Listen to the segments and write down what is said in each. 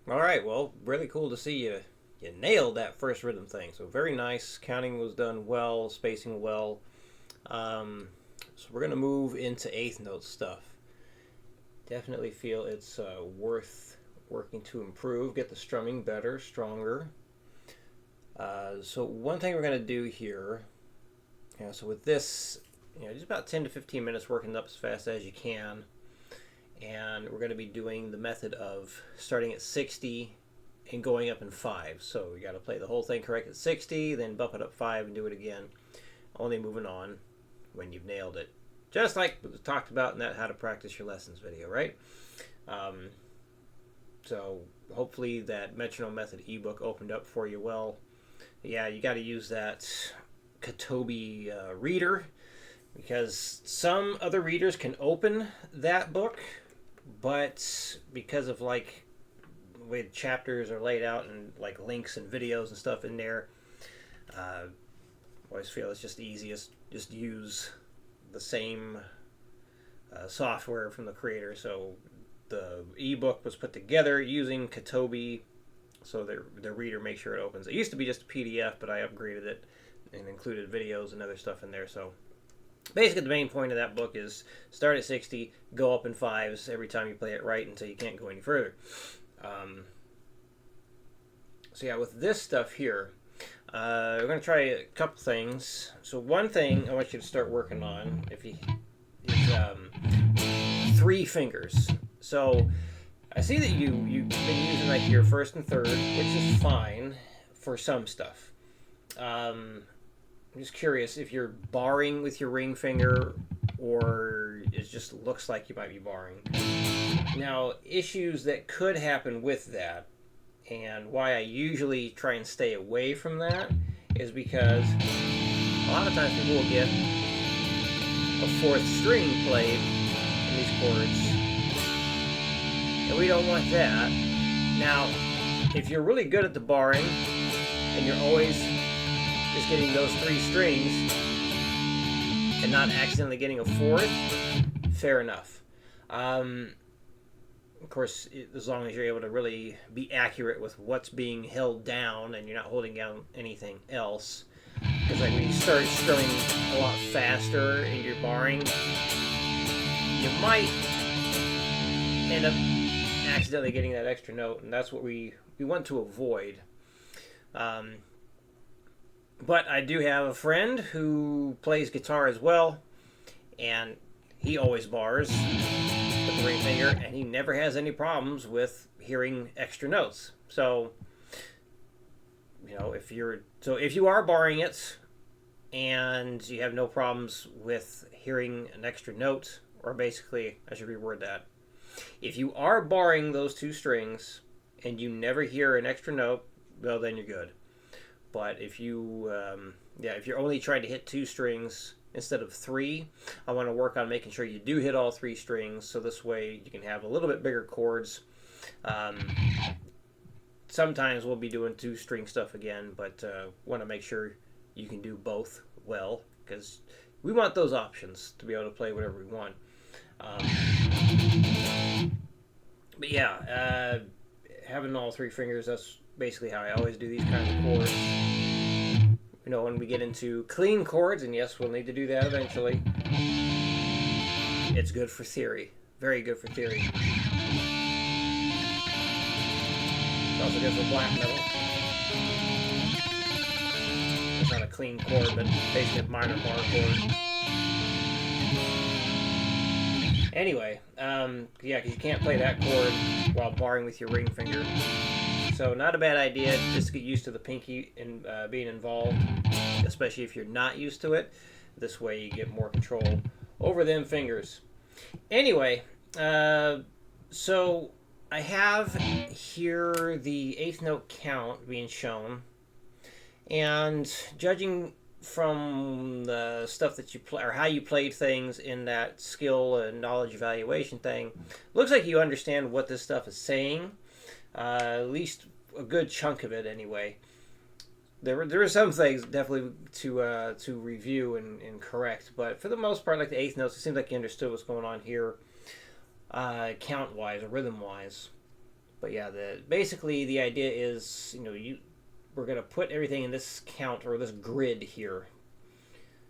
All right, well, really cool to see you nailed that first rhythm thing. So very nice. Counting was done well, spacing well. Um, so we're gonna move into eighth note stuff. Definitely feel it's worth working to improve, get the strumming better, stronger. So one thing we're gonna do here, so with this, just about 10 to 15 minutes working up as fast as you can, and we're going to be doing the method of starting at 60 and going up in 5. So you got to play the whole thing correct at 60, then bump it up 5 and do it again, only moving on when you've nailed it. Just like we talked about in that How to Practice Your Lessons video, right? Um, so hopefully that metronome method ebook opened up for you well. Yeah, you got to use that Kotobi reader, because some other readers can open that book, but because of like the way the chapters are laid out and like links and videos and stuff in there, I always feel it's just easiest just use the same software from the creator. So the ebook was put together using Kotobi, so the reader makes sure it opens. It used to be just a PDF, but I upgraded it and included videos and other stuff in there. So basically, the main point of that book is start at 60, go up in 5s every time you play it right until you can't go any further. So yeah, with this stuff here, we're going to try a couple things. So one thing I want you to start working on is 3 fingers. So I see that you've been using like your first and third, which is fine for some stuff. I'm just curious if you're barring with your ring finger or it just looks like you might be barring. Now, issues that could happen with that, and why I usually try and stay away from that, is because a lot of times people will get a fourth string played in these chords, and we don't want that. Now, if you're really good at the barring and you're always just getting those 3 strings and not accidentally getting a fourth, fair enough. Of course, as long as you're able to really be accurate with what's being held down and you're not holding down anything else. Because like when you start strumming a lot faster in your barring, you might end up accidentally getting that extra note, and that's what we want to avoid. But I do have a friend who plays guitar as well, and he always bars with the ring finger, and he never has any problems with hearing extra notes. So, if you are barring it and you have no problems with hearing an extra note, or basically, I should reword that. If you are barring those 2 strings and you never hear an extra note, well, then you're good. But if if you're only trying to hit 2 strings instead of 3, I want to work on making sure you do hit all 3 strings, so this way you can have a little bit bigger chords. Sometimes we'll be doing 2-string stuff again, but want to make sure you can do both well, because we want those options to be able to play whatever we want. But yeah, having all 3 fingers, that's basically how I always do these kinds of chords. When we get into clean chords, and yes, we'll need to do that eventually, it's good for theory. Very good for theory. It's also good for black metal. It's not a clean chord, but basically a minor bar chord. Anyway, because you can't play that chord while barring with your ring finger. So not a bad idea just to get used to the pinky and being involved, especially if you're not used to it. This way you get more control over them fingers. Anyway, so I have here the 8th note count being shown, and judging from the stuff that you play or how you played things in that skill and knowledge evaluation thing, looks like you understand what this stuff is saying. At least a good chunk of it, anyway. There are some things definitely to review and correct, but for the most part, like the 8th notes, it seems like you understood what's going on here, count wise or rhythm wise. But yeah, basically the idea is, we're going to put everything in this count or this grid here.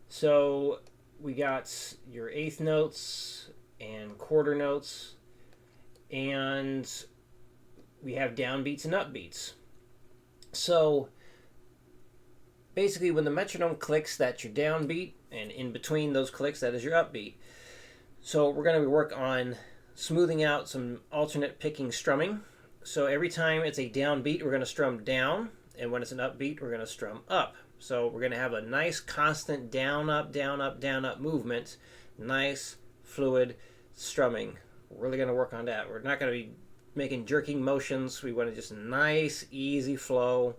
So we got your eighth notes and quarter notes, and we have downbeats and upbeats. So basically when the metronome clicks, that's your downbeat, and in between those clicks, that is your upbeat. So we're going to work on smoothing out some alternate picking strumming. So every time it's a downbeat, we're going to strum down, and when it's an upbeat, we're going to strum up. So we're going to have a nice constant down, up, down, up, down, up movement. Nice, fluid strumming. We're really going to work on that. We're not going to be making jerking motions. We want to just a nice, easy flow,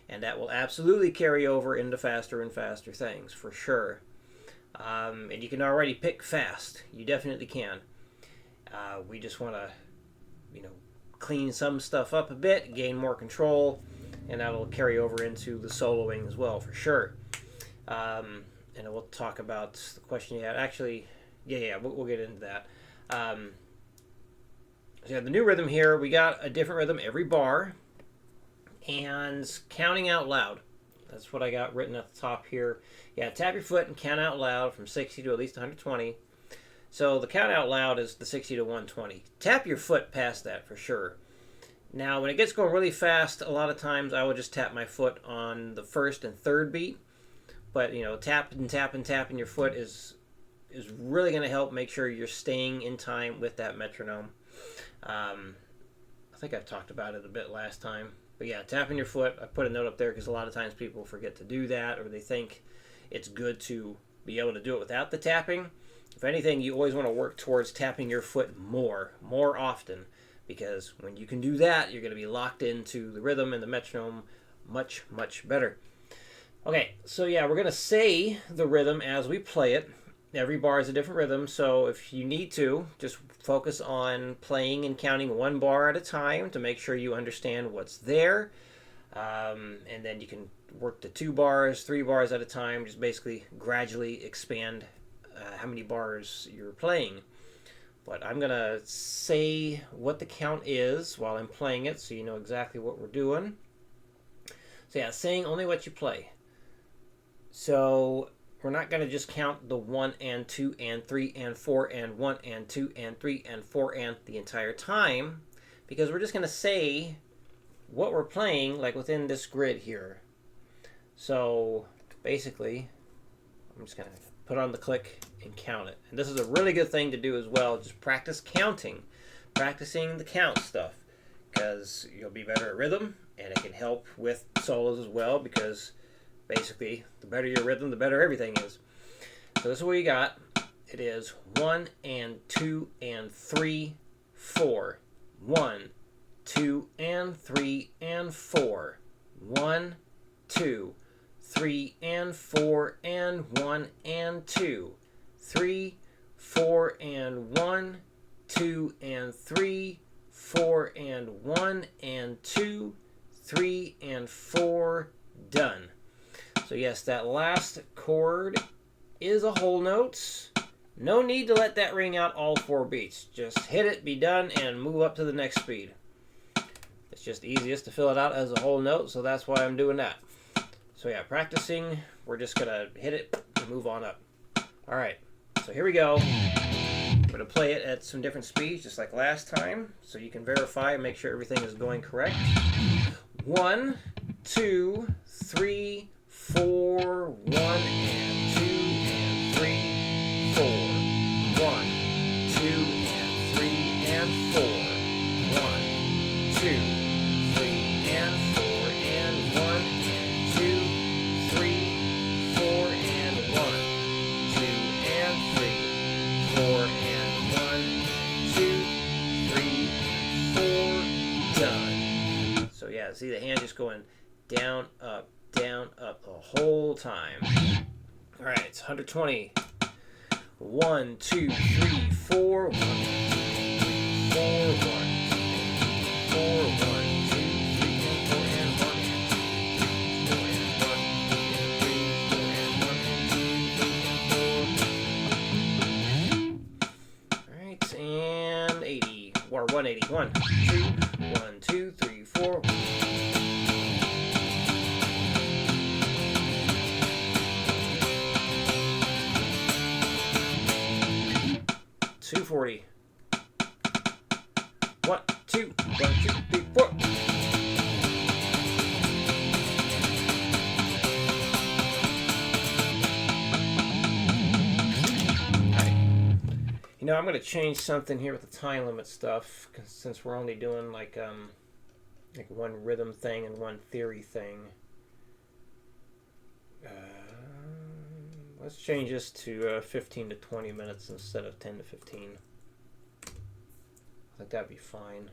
and that will absolutely carry over into faster and faster things, for sure. And you can already pick fast. You definitely can. We just want to, clean some stuff up a bit, gain more control, and that'll carry over into the soloing as well, for sure. And we'll talk about the question you had. Actually, we'll get into that. So the new rhythm here, we got a different rhythm every bar, and counting out loud. That's what I got written at the top here. Yeah, tap your foot and count out loud from 60 to at least 120. So the count out loud is the 60 to 120. Tap your foot past that for sure. Now, when it gets going really fast, a lot of times I will just tap my foot on the first and third beat. But, tap and tap and tapping your foot is really going to help make sure you're staying in time with that metronome. I think I've talked about it a bit last time. But yeah, tapping your foot, I put a note up there because a lot of times people forget to do that, or they think it's good to be able to do it without the tapping. If anything, you always want to work towards tapping your foot more often, because when you can do that, you're going to be locked into the rhythm and the metronome much, much better. Okay, so yeah, we're going to say the rhythm as we play it. Every bar is a different rhythm, so if you need to, just focus on playing and counting one bar at a time to make sure you understand what's there. And then you can work to 2 bars, 3 bars at a time, just basically gradually expand how many bars you're playing. But I'm going to say what the count is while I'm playing it so you know exactly what we're doing. So yeah, saying only what you play. So we're not going to just count the 1 and 2 and 3 and 4 and 1 and 2 and 3 and 4 and the entire time, because we're just going to say what we're playing like within this grid here. So basically, I'm just going to put on the click and count it. And this is a really good thing to do as well. Just practice counting, practicing the count stuff, because you'll be better at rhythm, and it can help with solos as well, because basically the better your rhythm, the better everything is. So this is what you got. It is 1 and 2 and 3, 4. 1, 2 and 3 and 4. 1, 2, 3 and 4 and 1 and 2. 3, 4 and 1, 2 and 3, 4 and 1 and 2, 3 and 4, done. So yes, that last chord is a whole note. No need to let that ring out all 4 beats. Just hit it, be done, and move up to the next speed. It's just easiest to fill it out as a whole note, so that's why I'm doing that. So yeah, practicing, we're just going to hit it and move on up. Alright, so here we go. I'm going to play it at some different speeds, just like last time, so you can verify and make sure everything is going correct. 1, 2, 3, 4, 1 and 2 and 3, 4. 1, 2 and 3 and 4. 1, 2, 3 and 4 and 1 and 2, 3, 4 and 1, 2 and 3, 4 and 1, 2, 3, 4, done. So yeah, see the hand just going down, up the whole time. Alright, it's 120. 1, 2, 3, 4, 1, 2, 3, 4, 1, 2, 4, 1, 2, 3, and 4, and 1, and 2, 3, 4, and 1, 2, 3, 4, and 1, and 2, 3, and 4. Alright, and 80. Or 180. 1, 2, 1, 2, 3, 4. I'm going to change something here with the time limit stuff, since we're only doing like one rhythm thing and one theory thing. Let's change this to 15 to 20 minutes instead of 10 to 15. I think that'd be fine.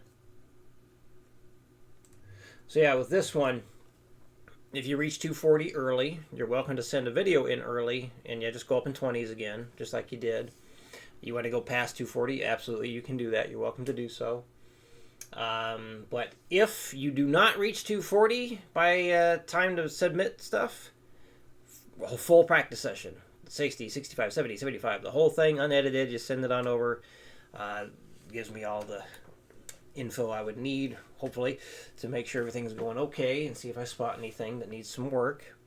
So yeah, with this one, if you reach 240 early, you're welcome to send a video in early, and just go up in 20s again, just like you did. You want to go past 240, absolutely, you can do that. You're welcome to do so. But if you do not reach 240 by time to submit stuff, a full practice session, 60, 65, 70, 75, the whole thing unedited, just send it on over. Gives me all the info I would need, hopefully, to make sure everything's going okay and see if I spot anything that needs some work.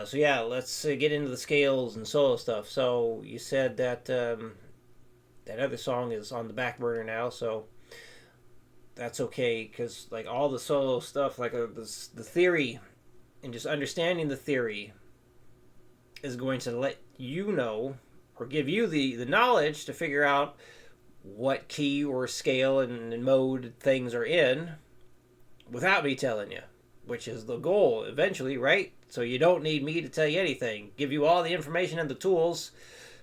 So yeah, let's get into the scales and solo stuff. So you said that that other song is on the back burner now, so that's okay, because like all the solo stuff, like the theory and just understanding the theory is going to let you know, or give you the knowledge to figure out what key or scale and mode things are in without me telling you, which is the goal eventually, right? So you don't need me to tell you anything. Give you all the information and the tools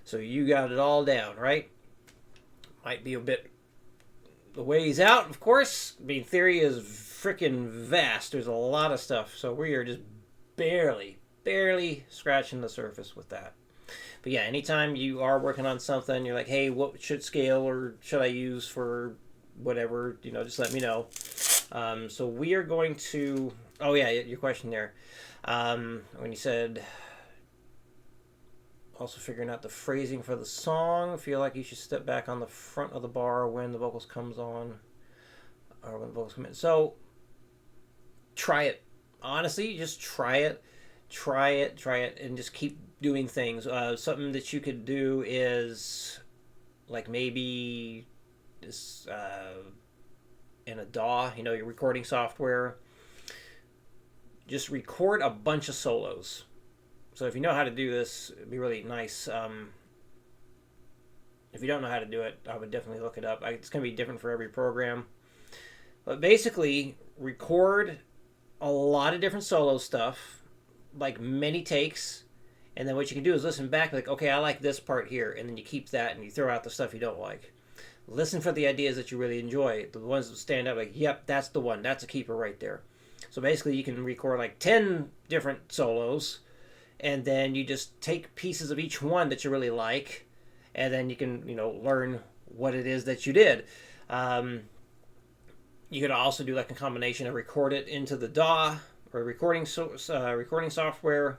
so you got it all down, right? Might be a bit the ways out, of course. I mean, theory is freaking vast. There's a lot of stuff. So we are just barely scratching the surface with that. But yeah, anytime you are working on something, you're like, hey, what should scale or should I use for whatever, just let me know. So we are going to... Oh, yeah, your question there. When you said also figuring out the phrasing for the song, feel like you should step back on the front of the bar when the vocals comes on, or when the vocals come in. So try it. Honestly, just try it, and just keep doing things. Something that you could do is like maybe this in a DAW, your recording software. Just record a bunch of solos. So if you know how to do this, it'd be really nice. If you don't know how to do it, I would definitely look it up. It's going to be different for every program. But basically, record a lot of different solo stuff, like many takes, and then what you can do is listen back, like, okay, I like this part here, and then you keep that, and you throw out the stuff you don't like. Listen for the ideas that you really enjoy, the ones that stand out, like, yep, that's the one, that's a keeper right there. So basically, you can record like 10 different solos, and then you just take pieces of each one that you really like, and then you can, learn what it is that you did. You could also do like a combination of record it into the DAW or recording software,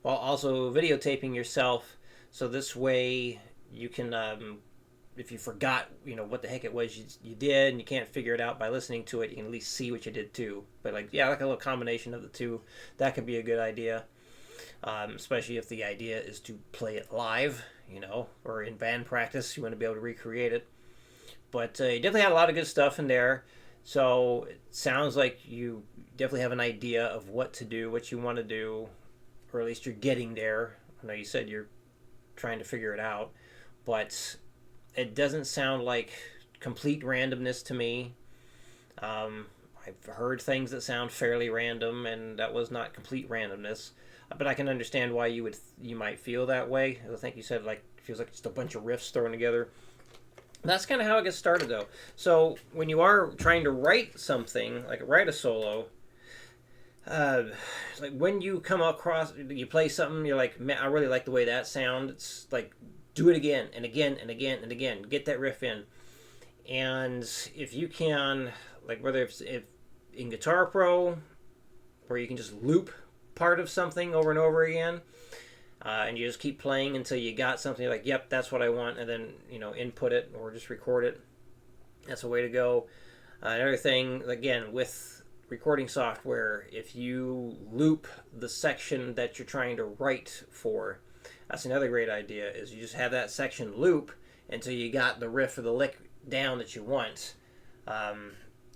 while also videotaping yourself. So this way, you can, if you forgot, what the heck it was you did, and you can't figure it out by listening to it, you can at least see what you did too. But like a little combination of the two, that could be a good idea. Especially if the idea is to play it live, or in band practice, you want to be able to recreate it. But you definitely had a lot of good stuff in there. So it sounds like you definitely have an idea of what to do, what you want to do, or at least you're getting there. I know you said you're trying to figure it out, but it doesn't sound like complete randomness to me. I've heard things that sound fairly random, and that was not complete randomness. But I can understand why you might feel that way. I think you said like it feels like just a bunch of riffs thrown together. That's kind of how it gets started, though. So when you are trying to write something, like write a solo, like when you come across, you play something, you're like, man, I really like the way that sounds. It's like, do it again and again and again and again. Get that riff in. And if you can, like whether if in Guitar Pro, where you can just loop part of something over and over again, and you just keep playing until you got something you're like, yep, that's what I want, and then input it or just record it. That's a way to go. Another thing, again, with recording software, if you loop the section that you're trying to write for, that's another great idea, is you just have that section loop until you got the riff or the lick down that you want.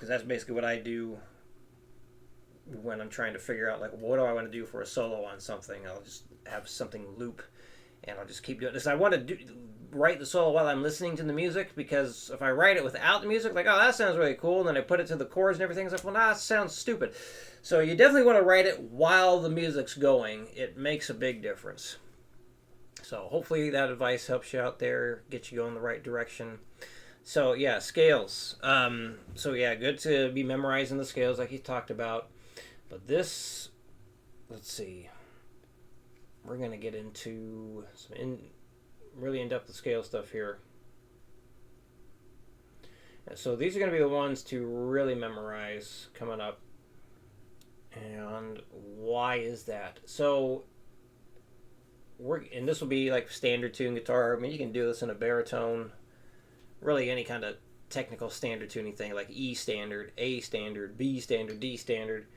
because that's basically what I do when I'm trying to figure out, like, what do I want to do for a solo on something. I'll just have something loop, and I'll just keep doing this. I want to write the solo while I'm listening to the music, because if I write it without the music, like, oh, that sounds really cool, and then I put it to the chords and everything, it's like, well, nah, that sounds stupid. So you definitely want to write it while the music's going. It makes a big difference. So hopefully that advice helps you out there, get you going the right direction. So yeah, scales. So yeah, good to be memorizing the scales like you talked about. But this, let's see, we're going to get into some really in-depth scale stuff here. And so these are going to be the ones to really memorize coming up. And why is that? So and this will be like standard tune guitar. I mean, you can do this in a baritone, really any kind of technical standard tuning thing, like E standard, A standard, B standard, D standard,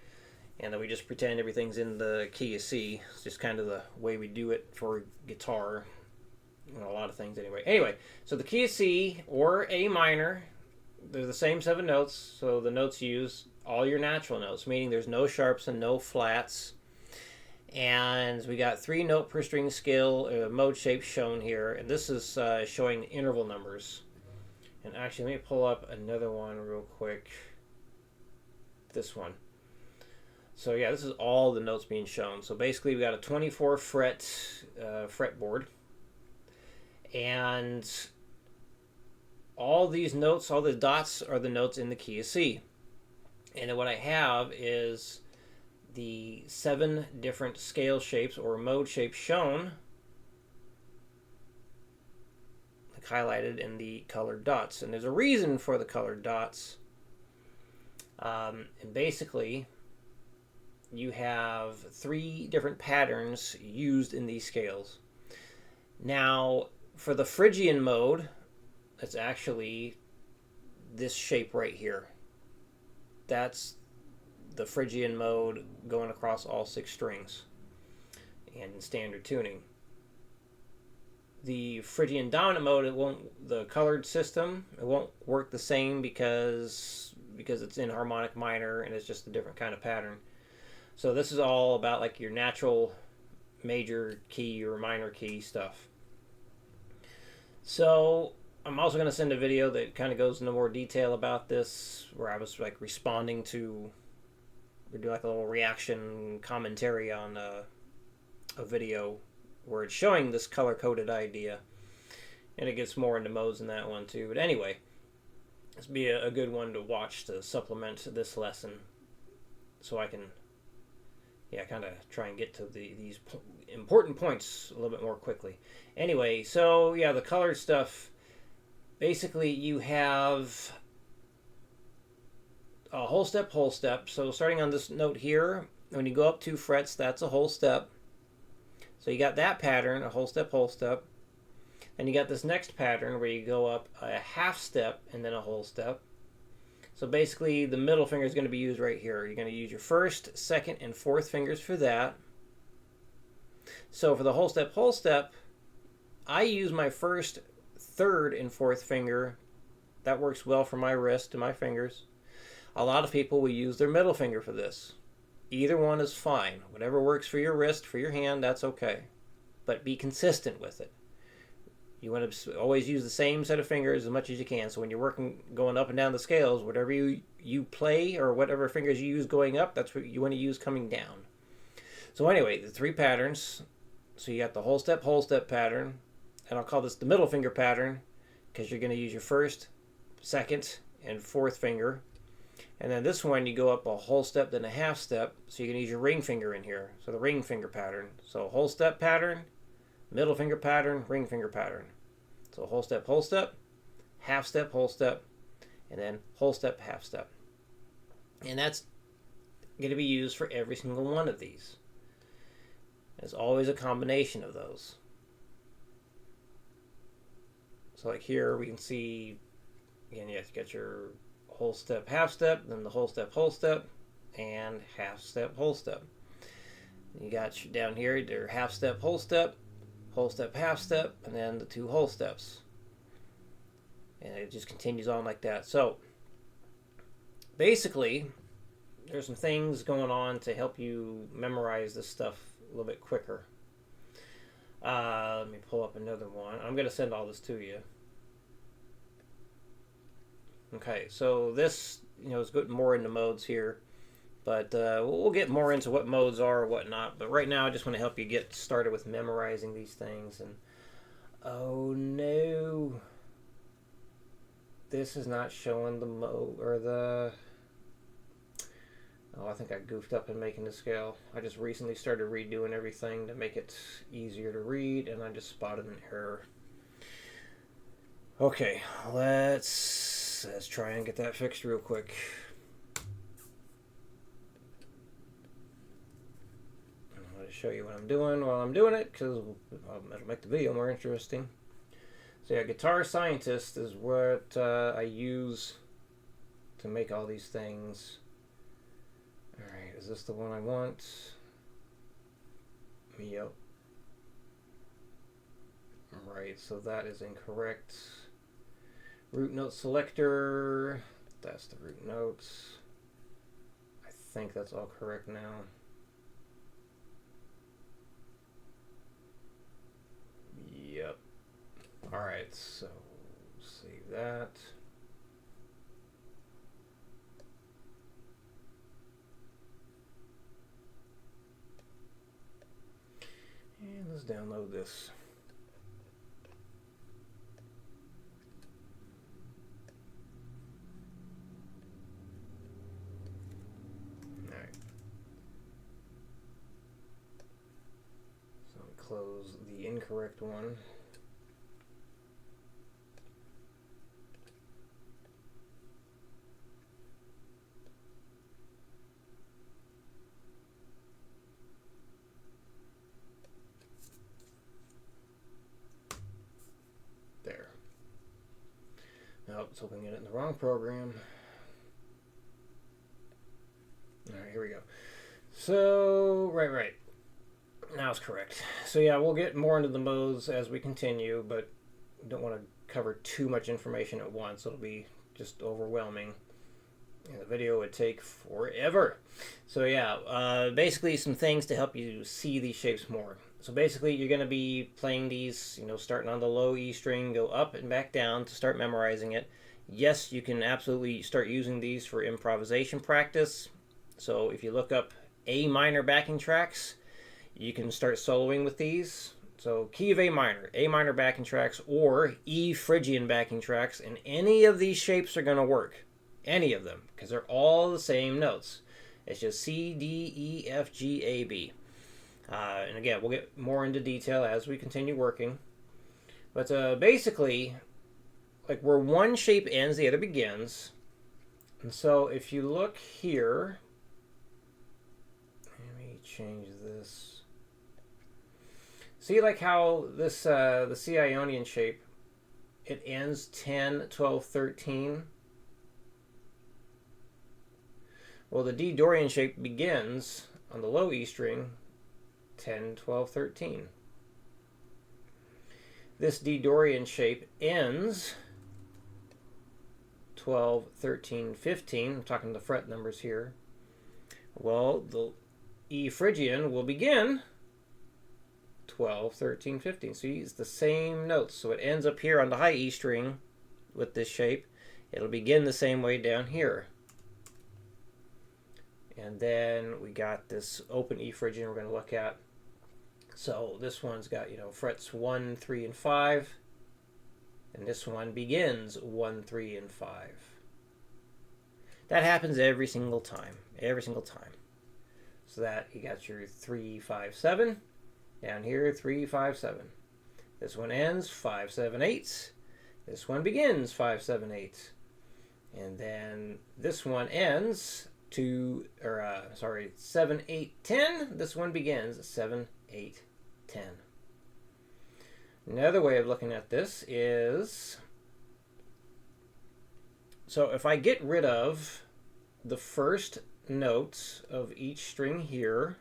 and then we just pretend everything's in the key of C. It's just kind of the way we do it for guitar, a lot of things anyway. So the key of C or A minor, they're the same 7 notes, so the notes use all your natural notes, meaning there's no sharps and no flats. And we got 3 note per string scale mode shapes shown here, and this is showing interval numbers. And actually, let me pull up another one real quick. This one. So yeah, this is all the notes being shown. So basically, we got a 24 fret fretboard, and all these notes, all the dots are the notes in the key of C. And then what I have is the 7 different scale shapes or mode shapes shown, like highlighted in the colored dots. And there's a reason for the colored dots. And basically, you have 3 different patterns used in these scales. Now, for the Phrygian mode, it's actually this shape right here. That's the Phrygian mode going across all 6 strings and in standard tuning. The Phrygian dominant mode, the colored system, it won't work the same because it's in harmonic minor and it's just a different kind of pattern. So this is all about like your natural major key or minor key stuff. So I'm also going to send a video that kind of goes into more detail about this, where I was like responding to, we do like a little reaction commentary on a video where it's showing this color-coded idea, and it gets more into modes in that one too. But anyway, this would be a good one to watch to supplement this lesson, so I can kind of try and get to these important points a little bit more quickly. Anyway, so yeah, the colored stuff, basically you have a whole step, whole step. So starting on this note here, when you go up 2 frets, that's a whole step. So you got that pattern, a whole step, whole step. And you got this next pattern where you go up a half step and then a whole step. So basically the middle finger is going to be used right here. You're going to use your 1st, 2nd, and 4th fingers for that. So for the whole step, I use my 1st, 3rd, and 4th finger. That works well for my wrist and my fingers. A lot of people will use their middle finger for this. Either one is fine. Whatever works for your wrist, for your hand, that's okay. But be consistent with it. You want to always use the same set of fingers as much as you can. So when you're going up and down the scales, whatever you play or whatever fingers you use going up, that's what you want to use coming down. So anyway, the 3 patterns. So you got the whole step pattern. And I'll call this the middle finger pattern because you're going to use your 1st, 2nd, and 4th finger. And then this one, you go up a whole step, then a half step. So you can use your ring finger in here. So the ring finger pattern. So whole step pattern, middle finger pattern, ring finger pattern. So whole step, half step, whole step, and then whole step, half step. And that's going to be used for every single one of these. There's always a combination of those. So like here we can see, again, you have to get your whole step, half step, then the whole step, and half step, whole step. You got down here your half step, half step, and then the 2 whole steps. And it just continues on like that. So basically, there's some things going on to help you memorize this stuff a little bit quicker. Let me pull up another one. I'm going to send all this to you. Okay, so this, is good more into modes here, but we'll get more into what modes are or whatnot. But right now, I just want to help you get started with memorizing these things. And oh no, this is not showing the mode or the. Oh, I think I goofed up in making the scale. I just recently started redoing everything to make it easier to read, and I just spotted an error. Okay, let's try and get that fixed real quick. I'm going to show you what I'm doing while I'm doing it, because it'll make the video more interesting. So yeah, Guitar Scientist is what I use to make all these things. Alright, is this the one I want? Yep. Right, so that is incorrect. Root note selector. That's the root notes. I think that's all correct now. Yep. Alright, so save that. And let's download this. Alright. So close the incorrect one. There. Nope, it's hoping it in the wrong program. Alright, here we go. So, right. Now it's correct. So yeah, we'll get more into the modes as we continue, but don't want to cover too much information at once. It'll be just overwhelming. And the video would take forever. So yeah, basically some things to help you see these shapes more. So basically you're going to be playing these, starting on the low E string, go up and back down to start memorizing it. Yes, you can absolutely start using these for improvisation practice. So if you look up A minor backing tracks, you can start soloing with these. So key of A minor backing tracks, or E Phrygian backing tracks, and any of these shapes are going to work. Any of them, because they're all the same notes. It's just C, D, E, F, G, A, B. And again, we'll get more into detail as we continue working. But basically, like where one shape ends, the other begins. And so if you look here, let me change this. See like how this, the C Ionian shape, it ends 10, 12, 13. Well, the D Dorian shape begins on the low E string, 10, 12, 13. This D Dorian shape ends 12, 13, 15. I'm talking the fret numbers here. Well, the E Phrygian will begin 12, 13, 15. So it's the same notes. So it ends up here on the high E string with this shape. It'll begin the same way down here. And then we got this open E Phrygian we're going to look at. So this one's got, frets 1, 3, and 5. And this one begins 1, 3, and 5. That happens every single time. Every single time. So that you got your 3, 5, 7. Down here, 3, 5, 7. This one ends 5, 7, 8. This one begins 5, 7, 8. And then this one ends 7, 8, 10. This one begins 7, 8, 10. Another way of looking at this is, so if I get rid of the first notes of each string here,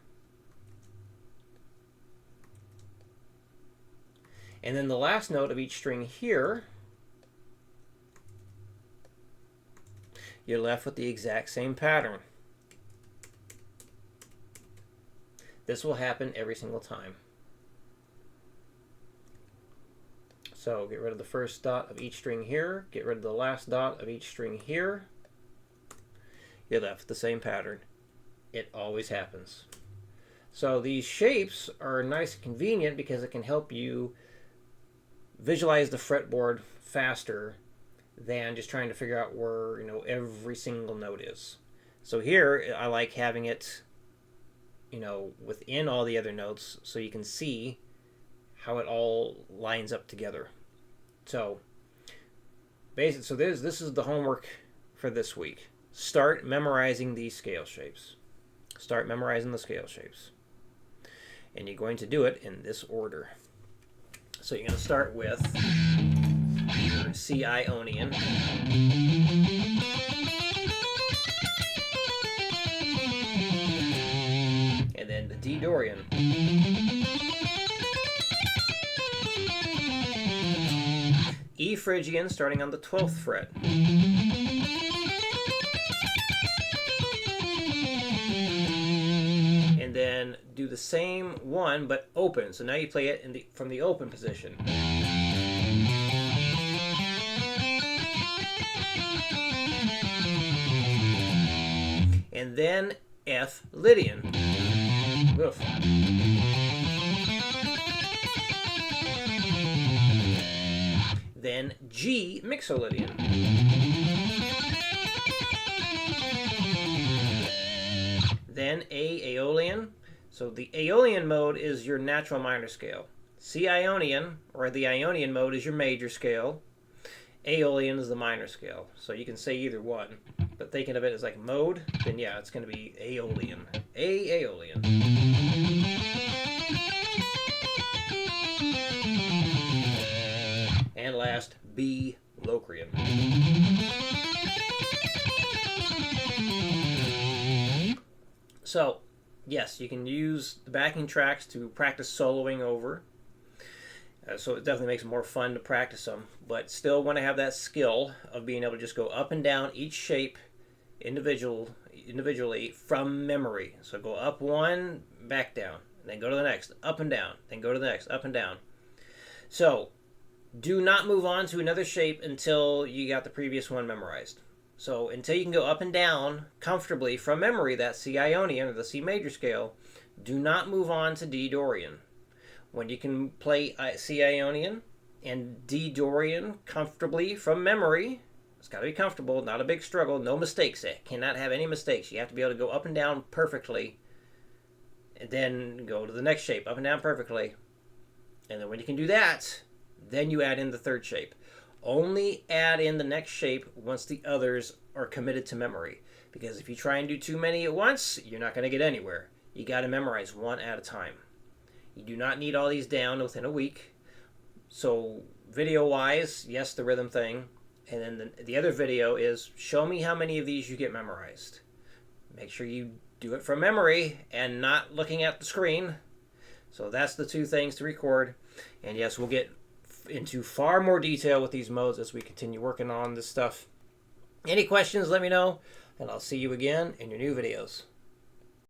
and then the last note of each string here, you're left with the exact same pattern. This will happen every single time. So get rid of the first dot of each string here, get rid of the last dot of each string here. You're left with the same pattern. It always happens. So these shapes are nice and convenient because it can help you visualize the fretboard faster than just trying to figure out where, you know, every single note is. So here I like having it, you know, within all the other notes so you can see how it all lines up together. So basically, so this is the homework for this week. Start memorizing these scale shapes. Start memorizing the scale shapes. And you're going to do it in this order. So you're going to start with your C Ionian. And then the D Dorian. E Phrygian starting on the 12th fret. And then do the same one but open. So now you play it from the open position. And then F Lydian. Oof. Then G Mixolydian. Then A Aeolian. So the Aeolian mode is your natural minor scale. C Ionian, or the Ionian mode, is your major scale. Aeolian is the minor scale. So you can say either one. But thinking of it as like mode, then yeah, it's going to be Aeolian. Aeolian. And last, B Locrian. So, yes, you can use the backing tracks to practice soloing over. So it definitely makes it more fun to practice them. But still want to have that skill of being able to just go up and down each shape individually from memory. So go up one, back down, then go to the next, up and down, then go to the next, up and down. So do not move on to another shape until you got the previous one memorized. So until you can go up and down comfortably from memory, that C Ionian or the C major scale, do not move on to D Dorian. When you can play C Ionian and D Dorian comfortably from memory, it's got to be comfortable, not a big struggle, no mistakes. It cannot have any mistakes. You have to be able to go up and down perfectly, and then go to the next shape, up and down perfectly. And then when you can do that, then you add in the third shape. Only add in the next shape once the others are committed to memory. Because if you try and do too many at once, you're not going to get anywhere. You got to memorize one at a time. You do not need all these down within a week. So video-wise, yes, the rhythm thing. And then the other video is show me how many of these you get memorized. Make sure you do it from memory and not looking at the screen. So that's the two things to record. And yes, we'll get into far more detail with these modes as we continue working on this stuff. Any questions, let me know, and I'll see you again in your new videos.